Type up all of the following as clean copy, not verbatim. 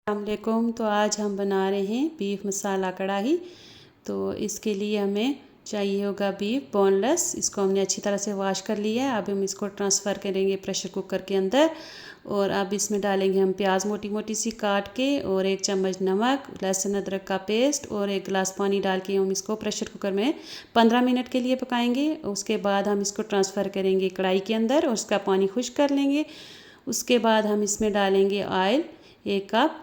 अस्सलामुअलैकुम। तो आज हम बना रहे हैं बीफ मसाला कढ़ाई। तो इसके लिए हमें चाहिए होगा बीफ बोनलेस। इसको हमने अच्छी तरह से वॉश कर लिया है। अब हम इसको ट्रांसफ़र करेंगे प्रेशर कुकर के अंदर। और अब इसमें डालेंगे हम प्याज मोटी मोटी सी काट के, और 1 चम्मच नमक, लहसुन अदरक का पेस्ट और 1 गिलास पानी डाल के हम इसको प्रेशर कुकर में 15 मिनट के लिए पकाएंगे। उसके बाद हम इसको ट्रांसफ़र करेंगे कढ़ाई के अंदर और उसका पानी खुश्क कर लेंगे। उसके बाद हम इसमें डालेंगे ऑयल 1 कप,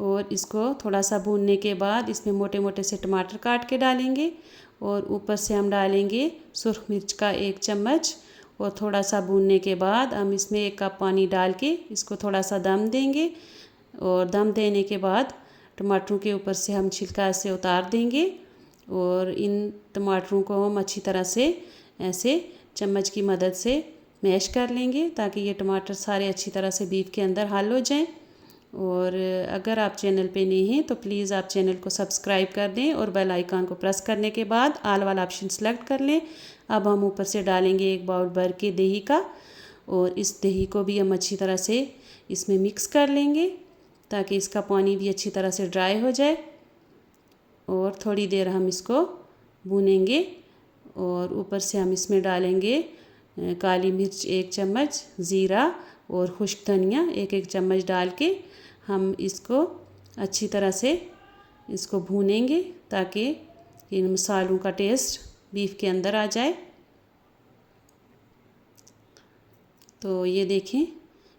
और इसको थोड़ा सा भूनने के बाद इसमें मोटे मोटे से टमाटर काट के डालेंगे। और ऊपर से हम डालेंगे सुरख मिर्च का 1 चम्मच। और थोड़ा सा भूनने के बाद हम इसमें 1 कप पानी डाल के इसको थोड़ा सा दम देंगे। और दम देने के बाद टमाटरों के ऊपर से हम छिलका से उतार देंगे। और इन टमाटरों को हम अच्छी तरह से ऐसे चम्मच की मदद से मैश कर लेंगे, ताकि ये टमाटर सारे अच्छी तरह से बीफ के अंदर हल हो जाएं। और अगर आप चैनल पे नए हैं तो प्लीज़ आप चैनल को सब्सक्राइब कर दें और बेल आइकन को प्रेस करने के बाद ऑल वाला ऑप्शन सेलेक्ट कर लें। अब हम ऊपर से डालेंगे 1 बाउल भर के दही का, और इस दही को भी हम अच्छी तरह से इसमें मिक्स कर लेंगे, ताकि इसका पानी भी अच्छी तरह से ड्राई हो जाए। और थोड़ी देर हम इसको भूनेंगे। और ऊपर से हम इसमें डालेंगे काली मिर्च 1 चम्मच, ज़ीरा और खुश्क धनिया 1-1 चम्मच डाल के हम इसको अच्छी तरह से इसको भूनेंगे, ताकि इन मसालों का टेस्ट बीफ के अंदर आ जाए। तो ये देखें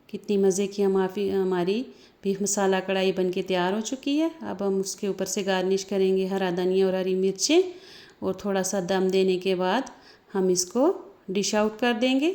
कितनी मज़े की हमारी बीफ मसाला कढ़ाई बनके तैयार हो चुकी है। अब हम उसके ऊपर से गार्निश करेंगे हरा धनिया और हरी मिर्चें, और थोड़ा सा दम देने के बाद हम इसको डिश आउट कर देंगे।